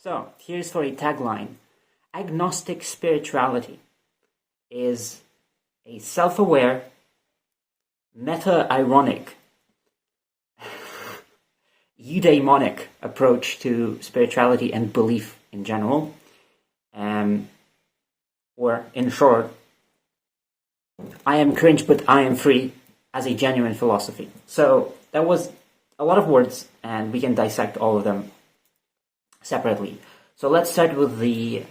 So, here's for a tagline. Agnostic spirituality is a self-aware, meta-ironic, eudaimonic approach to spirituality and belief in general. Or, in short, I am cringe but I am free as a genuine philosophy. So, that was a lot of words, and we can dissect all of them separately. So let's start with the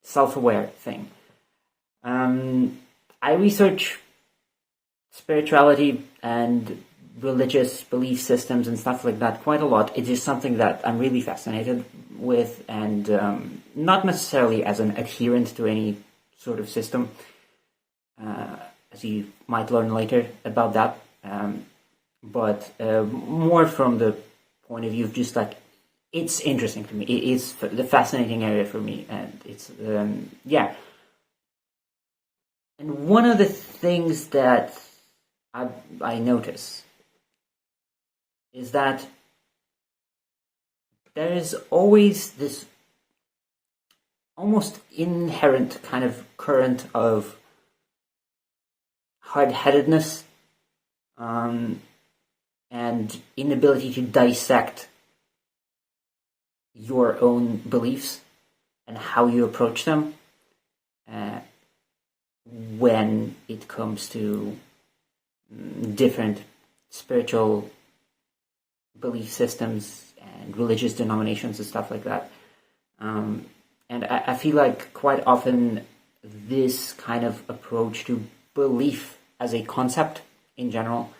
self-aware thing. I research spirituality and religious belief systems and stuff like that quite a lot. It is something that I'm really fascinated with, and not necessarily as an adherent to any sort of system, as you might learn later about that, but more from the point of view of just like, it's interesting to me. It's the fascinating area for me, and it's yeah. And one of the things that I notice is that there is always this almost inherent kind of current of hard-headedness and inability to dissect your own beliefs and how you approach them when it comes to different spiritual belief systems and religious denominations and stuff like that. And I feel like quite often this kind of approach to belief as a concept in general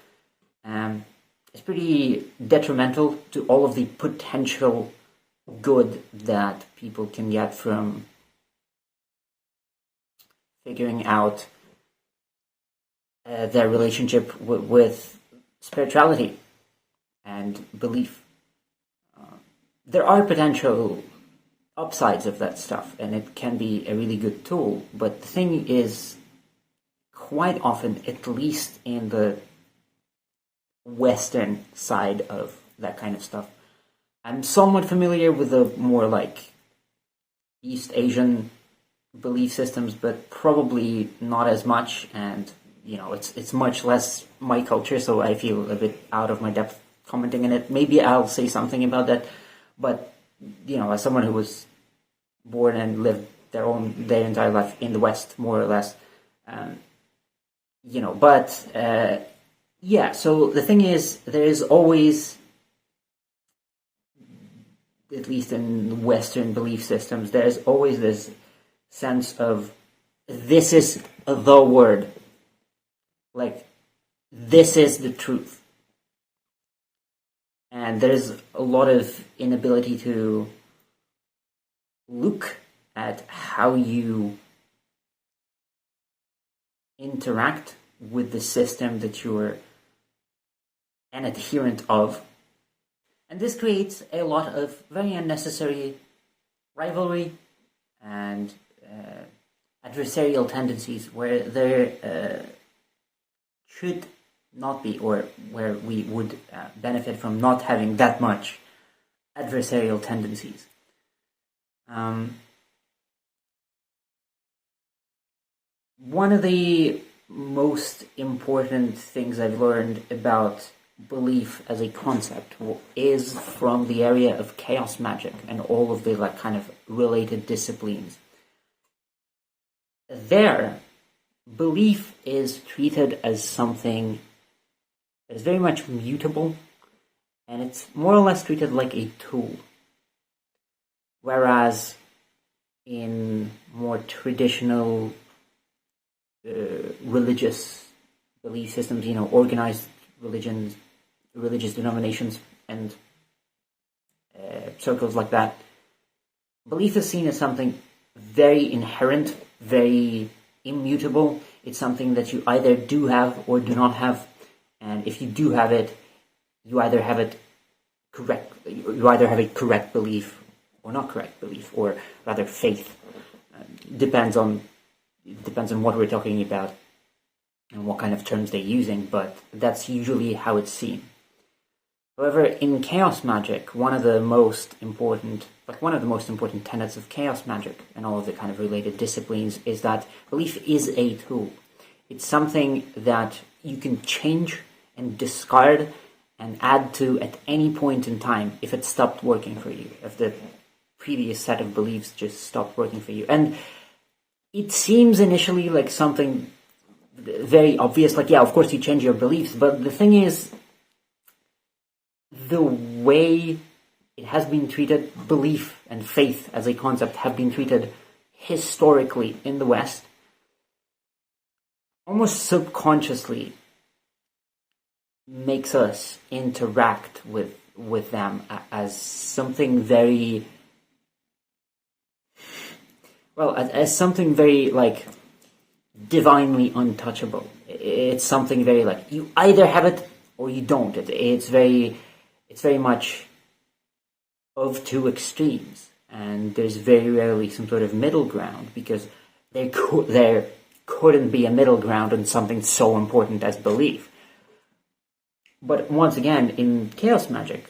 is pretty detrimental to all of the potential good that people can get from figuring out their relationship with spirituality and belief. There are potential upsides of that stuff, and it can be a really good tool, but the thing is, quite often, at least in the Western side of that kind of stuff, I'm somewhat familiar with the more like East Asian belief systems, but probably not as much, and you know, it's much less my culture, so I feel a bit out of my depth commenting on it. Maybe I'll say something about that, but you know, as someone who was born and lived their entire life in the West, more or less, you know, but yeah, so the thing is, there is always, at least in Western belief systems, there's always this sense of, this is the word. Like, this is the truth. And there's a lot of inability to look at how you interact with the system that you're an adherent of. And this creates a lot of very unnecessary rivalry and adversarial tendencies where there should not be, or where we would benefit from not having that much adversarial tendencies. One of the most important things I've learned about belief as a concept is from the area of chaos magic and all of the like kind of related disciplines. There, belief is treated as something that is very much mutable, and it's more or less treated like a tool. Whereas in more traditional religious belief systems, you know, organized religions, religious denominations, and circles like that, belief is seen as something very inherent, very immutable. It's something that you either do have or do not have, and if you do have it, you either have it correct, you either have a correct belief or not correct belief, or rather faith. Depends on what we're talking about and what kind of terms they're using, but that's usually how it's seen. However, in chaos magic, one of the most important tenets of chaos magic and all of the kind of related disciplines is that belief is a tool. It's something that you can change and discard and add to at any point in time if it stopped working for you, if the previous set of beliefs just stopped working for you. And it seems initially like something very obvious, like, yeah, of course you change your beliefs, but the thing is, the way it has been treated, belief and faith as a concept have been treated historically in the West, almost subconsciously makes us interact with them as something very, well, as something very, like, divinely untouchable. It's something very, like, you either have it or you don't. It's very much of two extremes, and there's very rarely some sort of middle ground, because there couldn't be a middle ground on something so important as belief. But once again, in chaos magic,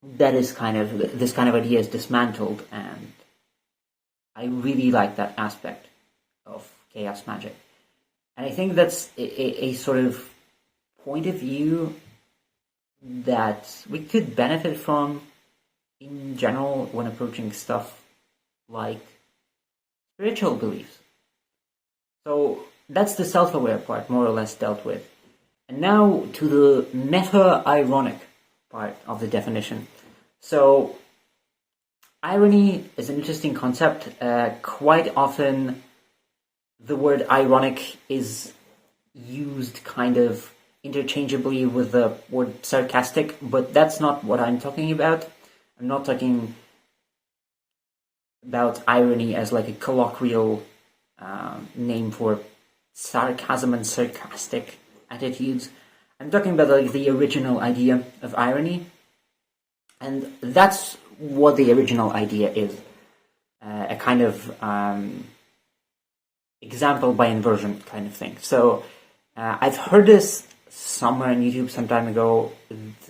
this kind of idea is dismantled, and I really like that aspect of chaos magic. And I think that's a sort of point of view that we could benefit from in general when approaching stuff like spiritual beliefs. So that's the self-aware part, more or less, dealt with. And now to the meta-ironic part of the definition. So irony is an interesting concept. Quite often the word ironic is used kind of interchangeably with the word sarcastic, but that's not what I'm talking about. I'm not talking about irony as like a colloquial name for sarcasm and sarcastic attitudes. I'm talking about like the original idea of irony, and that's what the original idea is. A kind of example by inversion kind of thing. So I've heard this somewhere on YouTube some time ago,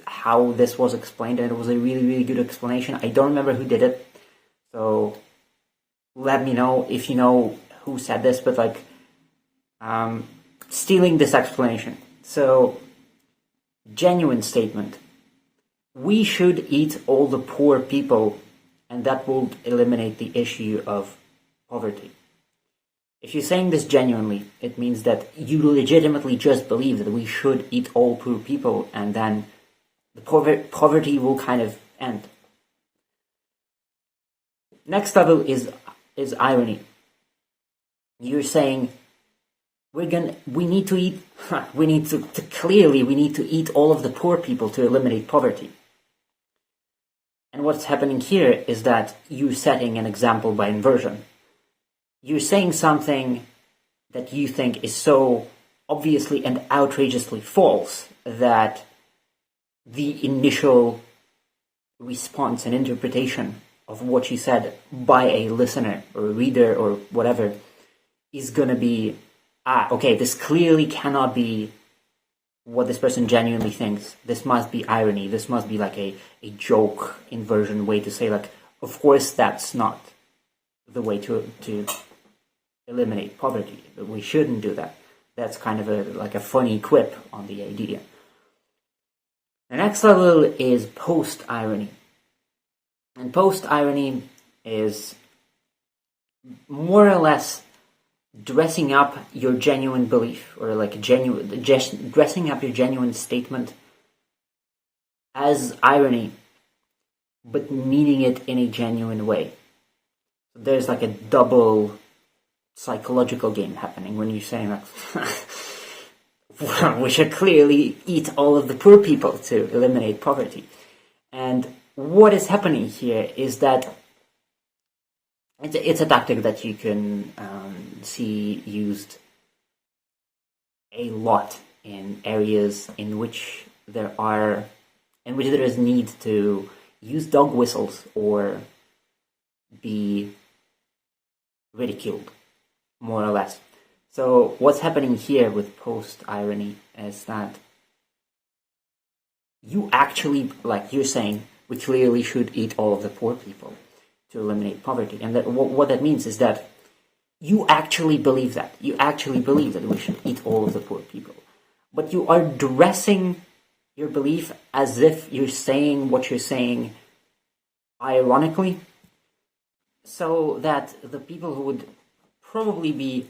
how this was explained, and it was a really, really good explanation. I don't remember who did it, so let me know if you know who said this, but like, stealing this explanation. So, genuine statement. We should eat all the poor people, and that will eliminate the issue of poverty. If you're saying this genuinely, it means that you legitimately just believe that we should eat all poor people, and then the poverty will kind of end. Next level is irony. You're saying we need to eat all of the poor people to eliminate poverty. And what's happening here is that you're setting an example by inversion. You're saying something that you think is so obviously and outrageously false that the initial response and interpretation of what you said by a listener or a reader or whatever is going to be, okay, this clearly cannot be what this person genuinely thinks. This must be irony. This must be like a joke inversion way to say, like, of course that's not the way to eliminate poverty. We shouldn't do that. That's kind of a funny quip on the idea. The next level is post-irony. And post-irony is more or less dressing up your genuine belief, or like dressing up your genuine statement as irony, but meaning it in a genuine way. There's like a double psychological game happening when you're saying that we should clearly eat all of the poor people to eliminate poverty. And what is happening here is that it's a tactic that you can see used a lot in areas in which there is need to use dog whistles or be ridiculed, more or less. So what's happening here with post-irony is that you actually, like you're saying, we clearly should eat all of the poor people to eliminate poverty. And that, what that means is that you actually believe that. You actually believe that we should eat all of the poor people. But you are dressing your belief as if you're saying what you're saying ironically, so that the people who would probably be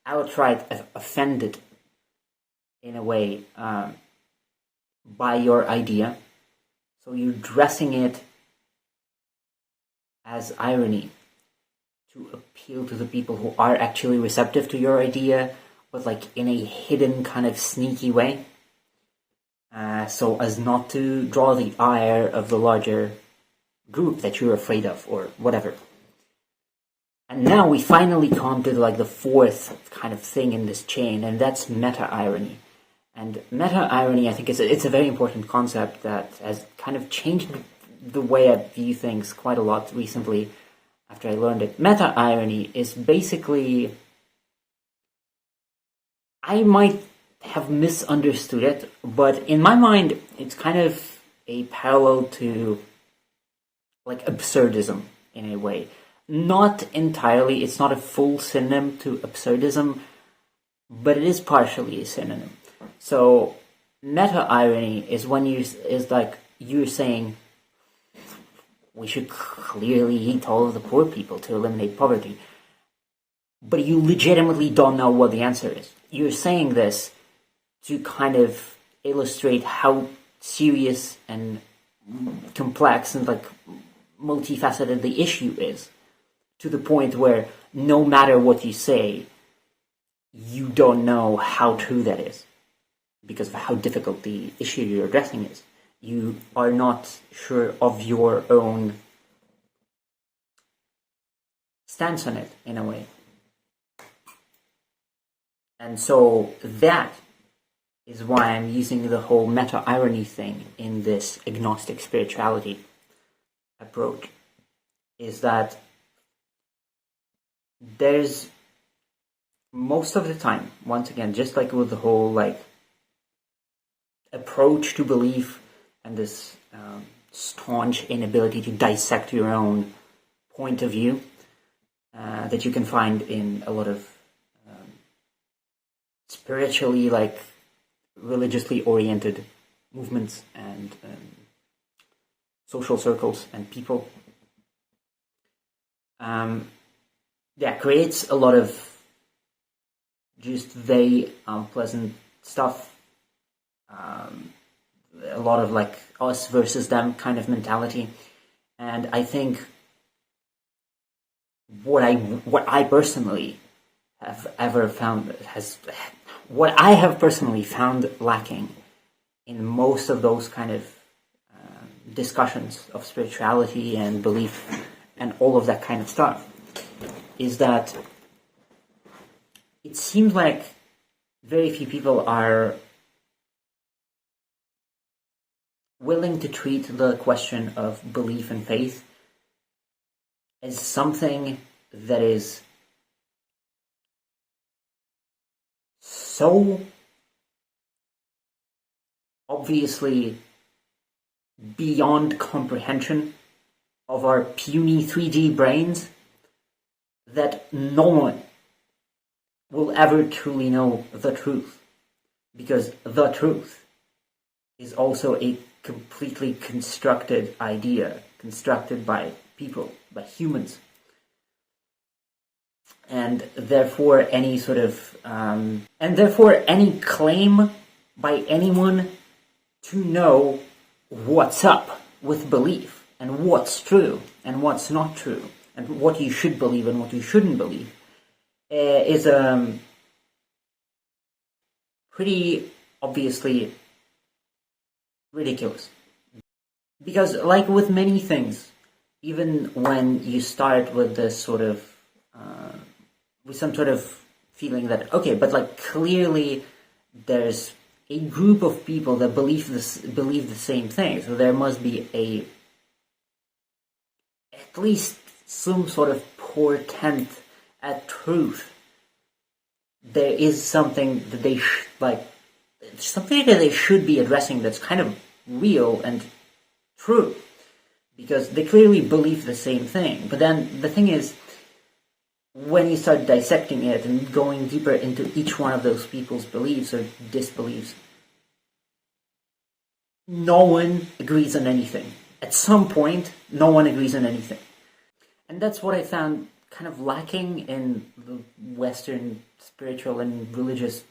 outright offended in a way by your idea, so you're dressing it as irony to appeal to the people who are actually receptive to your idea, but like in a hidden kind of sneaky way, so as not to draw the ire of the larger group that you're afraid of, or whatever. And now we finally come to like the fourth kind of thing in this chain, and that's meta-irony. And meta-irony, I think, it's a very important concept that has kind of changed the way I view things quite a lot recently after I learned it. Meta-irony is basically, I might have misunderstood it, but in my mind, it's kind of a parallel to like absurdism in a way. Not entirely, it's not a full synonym to absurdism, but it is partially a synonym. So meta-irony is when you're saying we should clearly eat all of the poor people to eliminate poverty, but you legitimately don't know what the answer is. You're saying this to kind of illustrate how serious and complex and like multifaceted the issue is, to the point where no matter what you say, you don't know how true that is because of how difficult the issue you're addressing is. You are not sure of your own stance on it, in a way. And so that is why I'm using the whole meta-irony thing in this agnostic spirituality approach, is that there's, most of the time, once again, just like with the whole like approach to belief and this staunch inability to dissect your own point of view that you can find in a lot of spiritually, like religiously oriented movements and social circles and people, creates a lot of just very unpleasant stuff. A lot of like us versus them kind of mentality. And I think what I personally have ever found what I have personally found lacking in most of those kind of discussions of spirituality and belief and all of that kind of stuff is that it seems like very few people are willing to treat the question of belief and faith as something that is so obviously beyond comprehension of our puny 3D brains that no one will ever truly know the truth, because the truth is also a completely constructed idea, constructed by people, by humans. And therefore any sort of any claim by anyone to know what's up with belief and what's true and what's not true and what you should believe and what you shouldn't believe is pretty obviously ridiculous. Because like with many things, even when you start with this sort of with some sort of feeling that, okay, but like clearly there's a group of people that believe the same thing, so there must be at least some sort of portent at truth. There is something that they something that they should be addressing that's kind of real and true, because they clearly believe the same thing. But then the thing is, when you start dissecting it and going deeper into each one of those people's beliefs or disbeliefs, no one agrees on anything. At some point, no one agrees on anything. And that's what I found kind of lacking in the Western spiritual and religious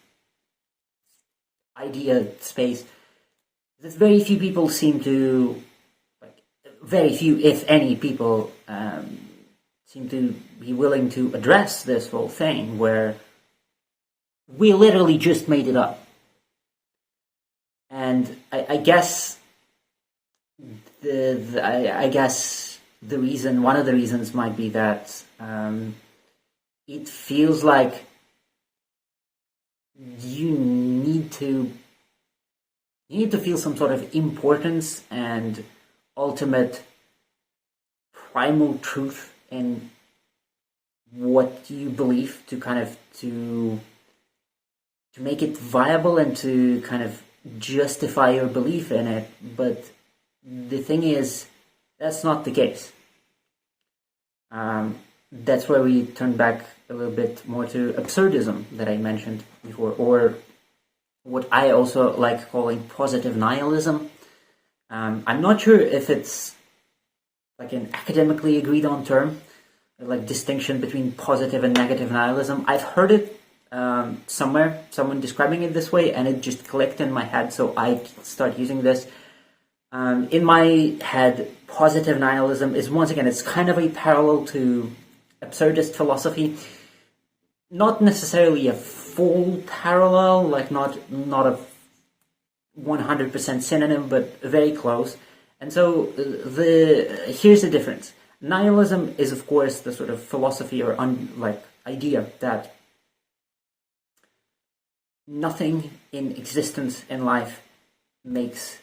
idea space. That very few people seem to, very few, if any, people seem to be willing to address this whole thing where we literally just made it up. And I guess I guess the reason, one of the reasons might be that it feels like you need to feel some sort of importance and ultimate primal truth in what you believe to kind of to make it viable and to kind of justify your belief in it. But the thing is, that's not the case. That's where we turn back a little bit more to absurdism that I mentioned before, or what I also like calling positive nihilism. I'm not sure if it's like an academically agreed on term, like distinction between positive and negative nihilism. I've heard it somewhere, someone describing it this way, and it just clicked in my head, so I start using this. In my head, positive nihilism is, once again, it's kind of a parallel to absurdist philosophy. Not necessarily a full parallel, like not a 100% synonym, but very close. And so here's the difference. Nihilism is, of course, the sort of philosophy or idea that nothing in existence in life makes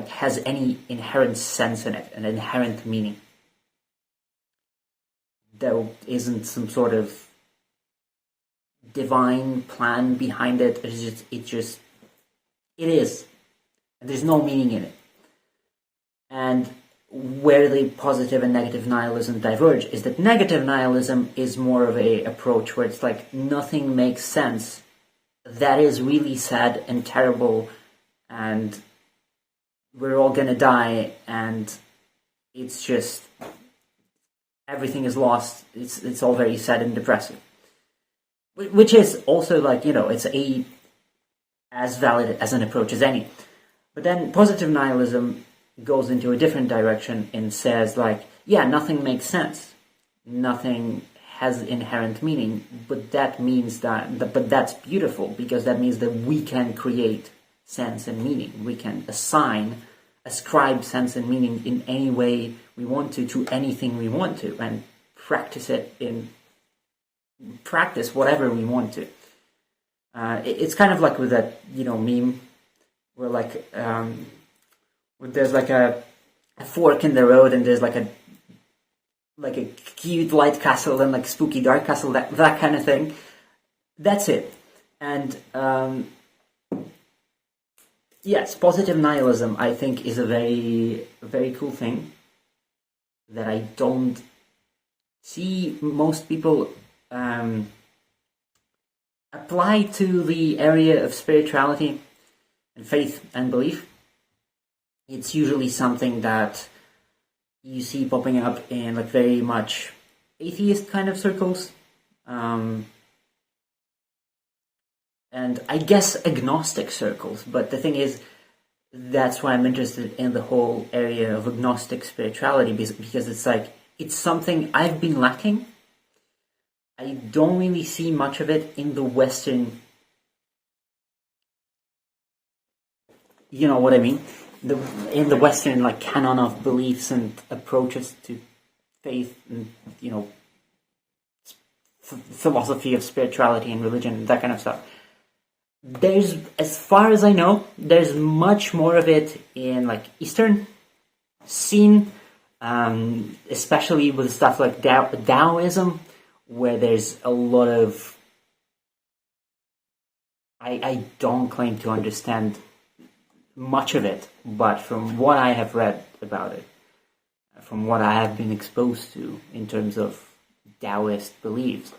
has any inherent sense in it, an inherent meaning. There isn't some sort of divine plan behind it. It is. And there's no meaning in it. And where the positive and negative nihilism diverge is that negative nihilism is more of a approach where it's like nothing makes sense. That is really sad and terrible, and we're all gonna die, and it's just everything is lost. It's all very sad and depressing, which is also it's as valid as an approach as any. But then positive nihilism goes into a different direction and says nothing makes sense, nothing has inherent meaning, but that means but that's beautiful, because that means that we can create sense and meaning. We can ascribe sense and meaning in any way we want to anything we want to, and practice whatever we want to. It's kind of like with that meme where where there's a fork in the road, and there's a cute light castle and spooky dark castle, that kind of thing. That's it. And yes, positive nihilism, I think, is a very, very cool thing that I don't see most people apply to the area of spirituality and faith and belief. It's usually something that you see popping up in very much atheist kind of circles, and I guess agnostic circles. But the thing is, that's why I'm interested in the whole area of agnostic spirituality, because it's something I've been lacking. I don't really see much of it in the Western, you know what I mean? In the Western canon of beliefs and approaches to faith and philosophy of spirituality and religion and that kind of stuff. There's, as far as I know, there's much more of it in Eastern scene, especially with stuff like Taoism, where there's a lot of, I don't claim to understand much of it, but from what I have read about it, from what I have been exposed to in terms of Taoist beliefs,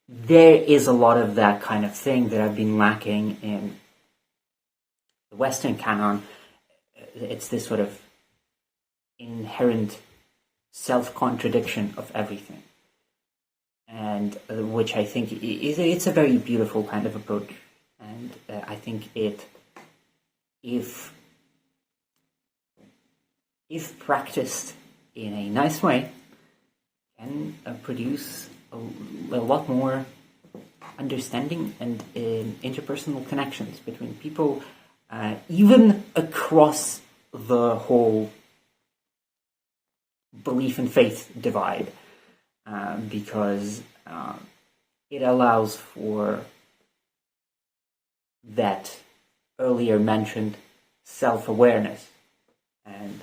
there is a lot of that kind of thing that I've been lacking in the Western canon. It's this sort of inherent self-contradiction of everything, and which I think it's a very beautiful kind of approach, and I think if practiced in a nice way, can produce a lot more understanding and interpersonal connections between people, even across the whole belief and faith divide, because it allows for that earlier mentioned self-awareness and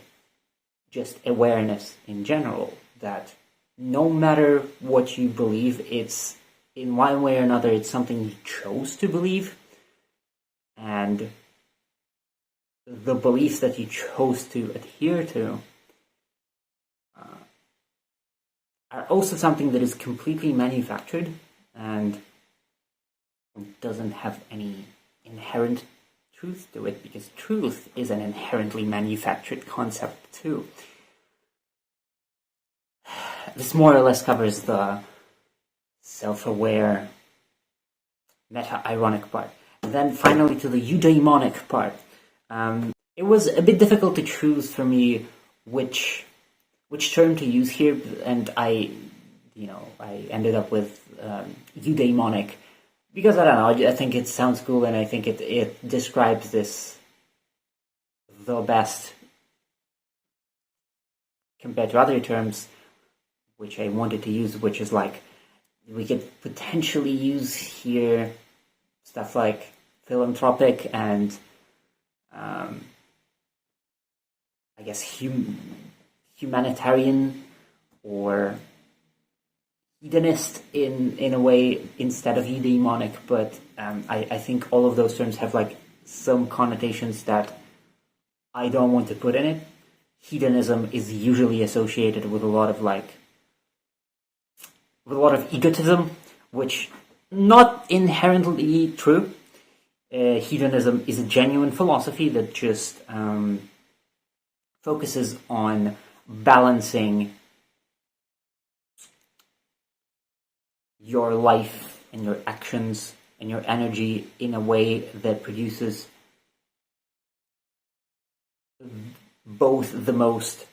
just awareness in general, that no matter what you believe, it's in one way or another, it's something you chose to believe, and the beliefs that you chose to adhere to are also something that is completely manufactured and doesn't have any inherent truth to it, because truth is an inherently manufactured concept too. This more or less covers the self-aware, meta-ironic part. And then finally to the eudaimonic part. It was a bit difficult to choose for me which term to use here, and I ended up with eudaimonic, because I don't know, I think it sounds cool, and I think it describes this the best compared to other terms which I wanted to use, which is like, we could potentially use here stuff like philanthropic and I guess humanitarian or hedonist in a way instead of eudaimonic, but I think all of those terms have like some connotations that I don't want to put in it. Hedonism is usually associated with a lot of egotism, which not inherently true. Hedonism is a genuine philosophy that just focuses on balancing your life and your actions and your energy in a way that produces both the most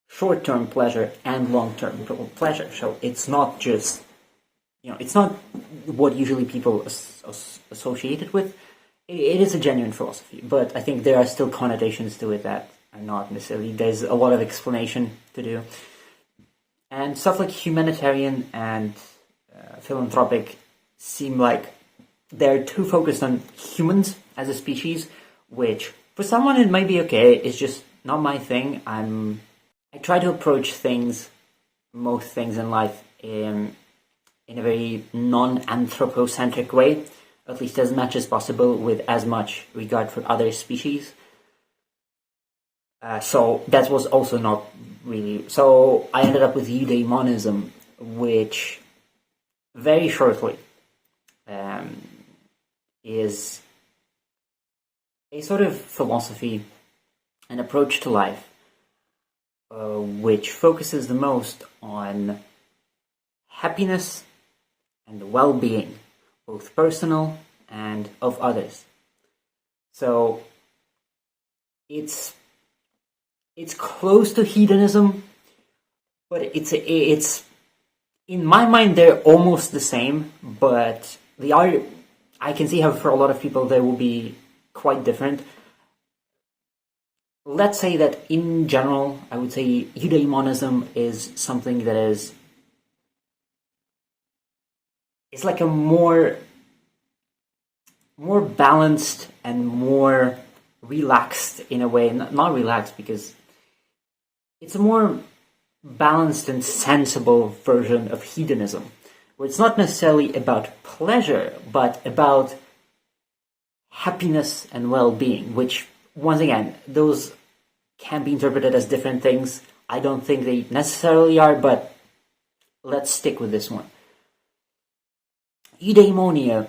short-term pleasure and long-term pleasure. So it's not just, it's not what usually people associate it with. It is a genuine philosophy, but I think there are still connotations to it that are not necessarily, there's a lot of explanation to do. And stuff like humanitarian and philanthropic seem like they're too focused on humans as a species, which for someone it might be okay, it's just not my thing. I try to approach most things in life in a very non-anthropocentric way, at least as much as possible, with as much regard for other species. So that was also not really... So I ended up with eudaimonism, which very shortly is a sort of philosophy, an approach to life, which focuses the most on happiness and well-being, both personal and of others. So it's close to hedonism, but it's in my mind they're almost the same, but I can see how for a lot of people they will be quite different. Let's say that in general, I would say eudaimonism is something that is like a more balanced and more relaxed in a way. Not relaxed, because it's a more balanced and sensible version of hedonism, where it's not necessarily about pleasure, but about happiness and well-being, which once again, those can be interpreted as different things. I don't think they necessarily are, but let's stick with this one. Eudaimonia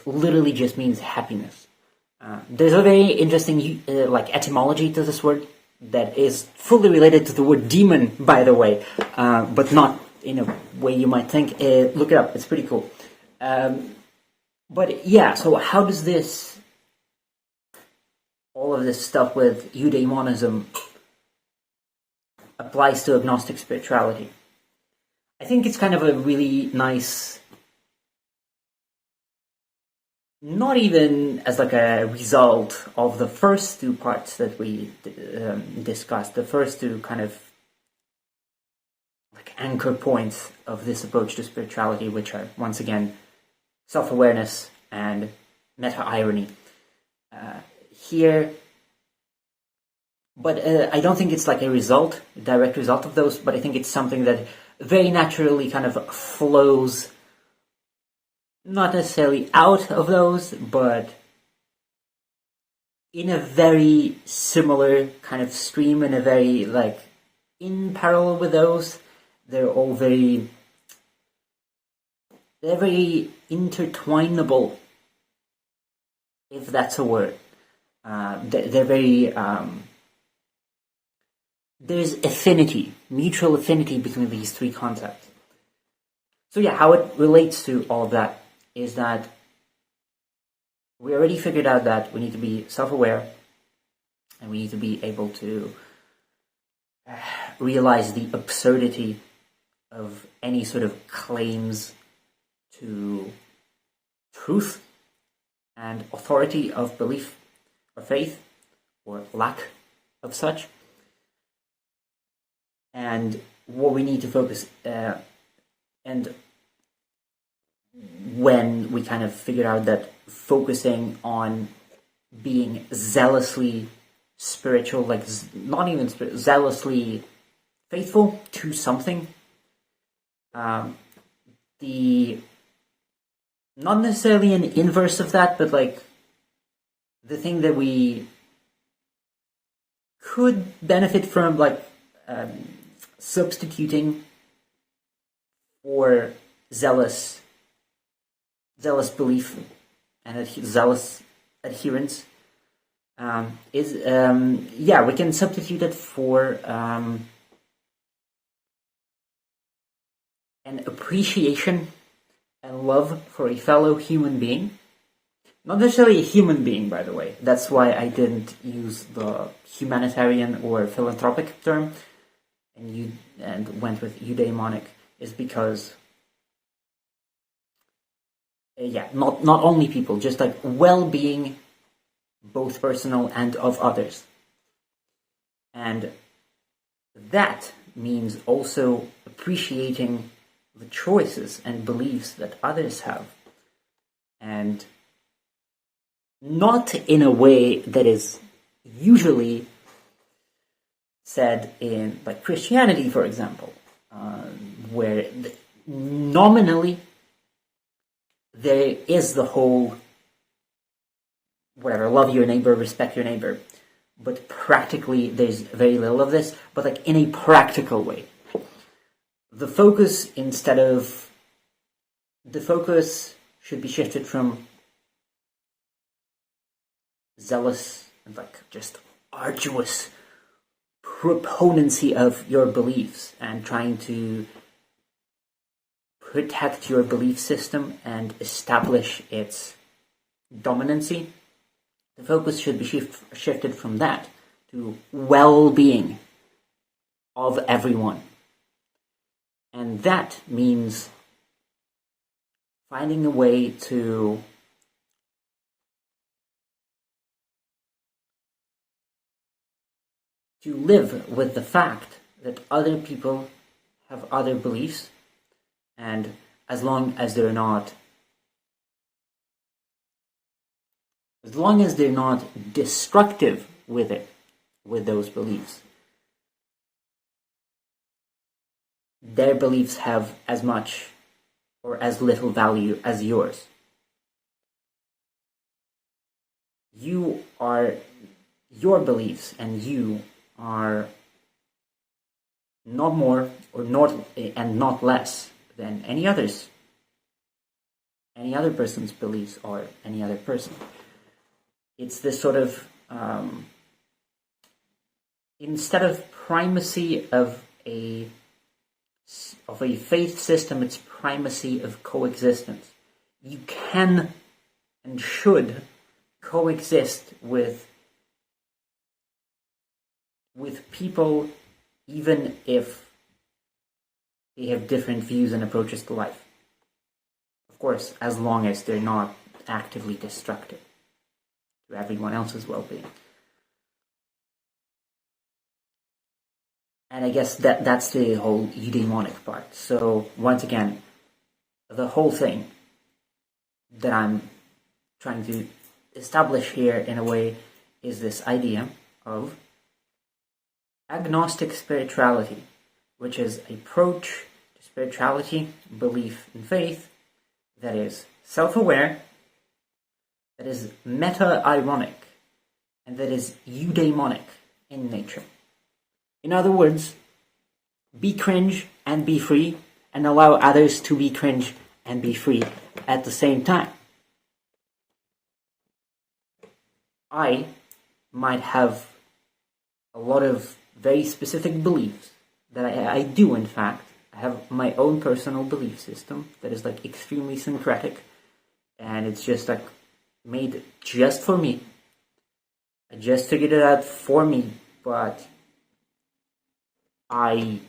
literally just means happiness. There's a very interesting etymology to this word that is fully related to the word demon, by the way, but not in a way you might think. Look it up; it's pretty cool. But yeah, so how does all of this stuff with eudaimonism applies to agnostic spirituality? I think it's kind of a really nice, not even as like a result of the first two parts that we discussed, the first two kind of like anchor points of this approach to spirituality, which are, once again, self-awareness and meta-irony. Here, but I don't think it's like a direct result of those, but I think it's something that very naturally kind of flows, not necessarily out of those, but in a very similar kind of stream, in a very, like, in parallel with those. They're all very intertwinable, if that's a word. They're very, there's affinity, mutual affinity between these three concepts. So yeah, how it relates to all of that is that we already figured out that we need to be self-aware, and we need to be able to realize the absurdity of any sort of claims to truth and authority of belief or faith, or lack of such. And what we need to focus, and when we kind of figured out that focusing on being zealously spiritual, like not even zealously faithful to something, not necessarily an inverse of that, but like the thing that we could benefit from, like substituting for zealous belief and zealous adherence is we can substitute it for an appreciation and love for a fellow human being. Not necessarily a human being, by the way. That's why I didn't use the humanitarian or philanthropic term and went with eudaimonic, is because not only people, just like well-being, both personal and of others. And that means also appreciating the choices and beliefs that others have, and not in a way that is usually said in, like, Christianity, for example, where nominally there is the whole whatever, love your neighbor, respect your neighbor, but practically there's very little of this. But like in a practical way, the focus should be shifted from zealous and like just arduous proponency of your beliefs and trying to protect your belief system and establish its dominancy. The focus should be shifted from that to well-being of everyone. And that means finding a way to live with the fact that other people have other beliefs, and as long as they're not destructive with those beliefs, their beliefs have as much or as little value as yours. You are your beliefs and you are not more or not less than any other person's beliefs or any other person. It's this sort of instead of primacy of a faith system, it's primacy of coexistence. You can and should coexist with people even if they have different views and approaches to life. Of course, as long as they're not actively destructive to everyone else's well-being. And I guess that's the whole eudaimonic part. So once again, the whole thing that I'm trying to establish here in a way is this idea of agnostic spirituality, which is an approach to spirituality, belief, and faith that is self-aware, that is meta-ironic, and that is eudaimonic in nature. In other words, be cringe and be free, and allow others to be cringe and be free at the same time. I might have a lot of very specific beliefs that I do, in fact. I have my own personal belief system that is like extremely syncretic, and it's just like made just for me. I just figured it out for me, but I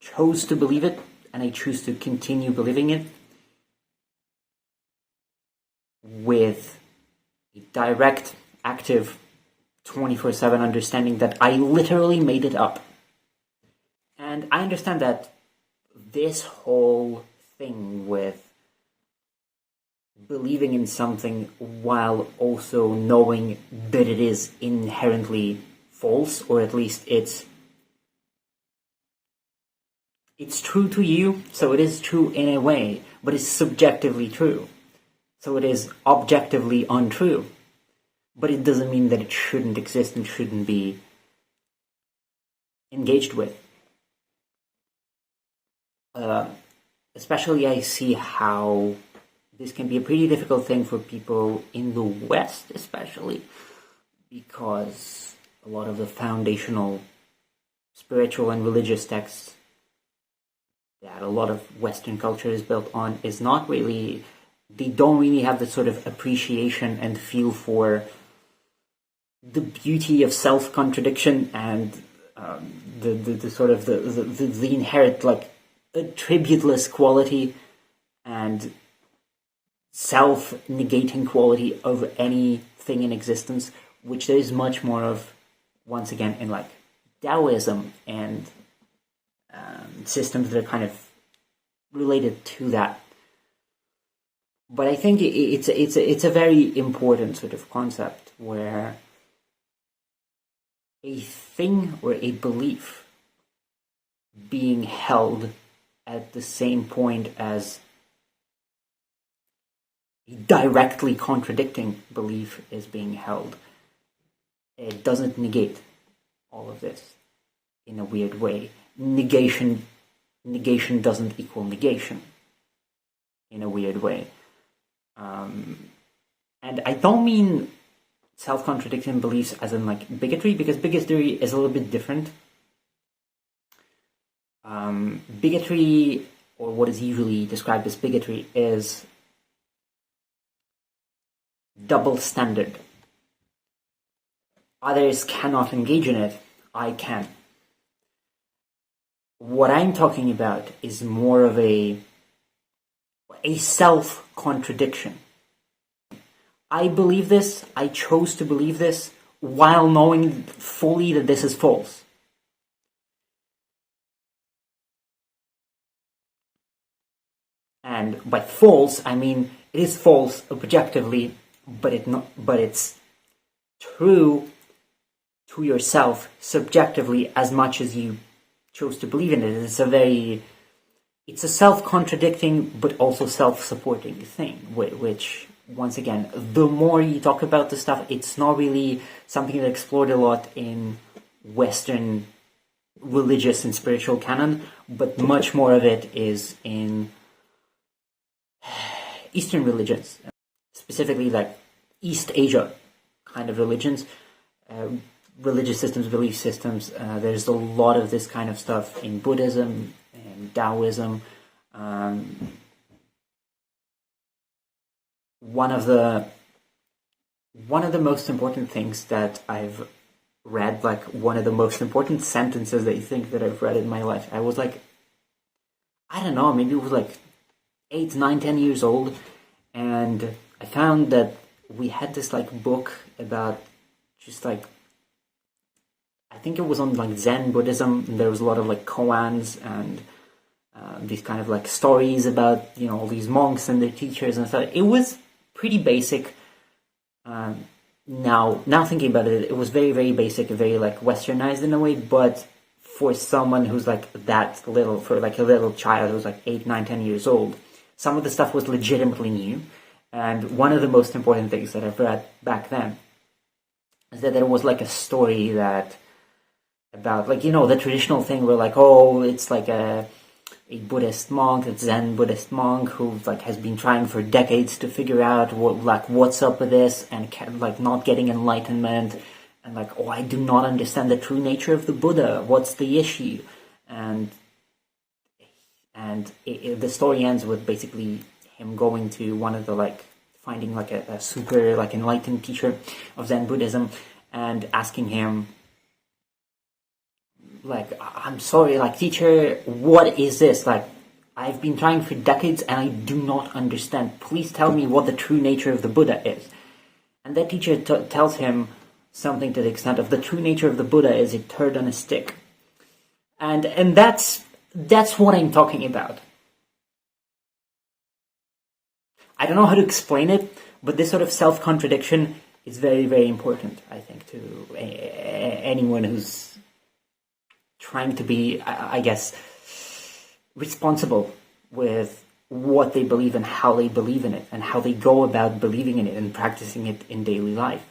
chose to believe it, and I choose to continue believing it with a direct, active, 24/7 understanding that I literally made it up. And I understand that this whole thing with believing in something while also knowing that it is inherently false, or at least it's true to you, so it is true in a way, but it's subjectively true. So it is objectively untrue. But it doesn't mean that it shouldn't exist and shouldn't be engaged with. Especially I see how this can be a pretty difficult thing for people in the West, especially, because a lot of the foundational spiritual and religious texts that a lot of Western culture is built on is not really, they don't really have the sort of appreciation and feel for the beauty of self-contradiction and the sort of the inherent like attributeless quality and self-negating quality of anything in existence, which there is much more of, once again, in like Taoism and systems that are kind of related to that. But I think it's a very important sort of concept where a thing or a belief being held at the same point as a directly contradicting belief is being held, it doesn't negate all of this in a weird way. Negation doesn't equal negation in a weird way. And I don't mean self-contradicting beliefs as in like bigotry, because bigotry is a little bit different. Bigotry, or what is usually described as bigotry, is double standard. Others cannot engage in it, I can. What I'm talking about is more of a self-contradiction. I believe this, I chose to believe this, while knowing fully that this is false. And by false, I mean it is false objectively, but it's true to yourself subjectively as much as you chose to believe in it. It's a self-contradicting but also self-supporting thing, which once again, the more you talk about the stuff, it's not really something that's explored a lot in Western religious and spiritual canon, but much more of it is in Eastern religions, specifically like East Asia kind of religions, religious systems, belief systems. There's a lot of this kind of stuff in Buddhism and Taoism. One of the most important things that I've read, like one of the most important sentences I think that I've read in my life. I was like, I don't know, maybe it was like 8, 9, 10 years old, and I found that we had this like book about just like, I think it was on like Zen Buddhism, and there was a lot of like koans and these kind of like stories about, you know, all these monks and their teachers and stuff. It was pretty basic. Now thinking about it, it was very, very basic, very like westernized in a way, but for someone who's like that little, for like a little child who's like 8, 9, 10 years old, some of the stuff was legitimately new. And one of the most important things that I've read back then is that there was like a story that about, like, you know, the traditional thing where like, oh, it's like a Buddhist monk, a Zen Buddhist monk who like has been trying for decades to figure out what's up with this, and like not getting enlightenment, and like, oh, I do not understand the true nature of the Buddha. What's the issue? And the story ends with basically him going to one of the like finding like a super like enlightened teacher of Zen Buddhism and asking him, like, I'm sorry, like, teacher, what is this? Like, I've been trying for decades and I do not understand. Please tell me what the true nature of the Buddha is. And that teacher tells him something to the extent of, the true nature of the Buddha is a turd on a stick. And that's what I'm talking about. I don't know how to explain it, but this sort of self-contradiction is very, very important, I think, to anyone who's trying to be, I guess, responsible with what they believe and how they believe in it, and how they go about believing in it and practicing it in daily life.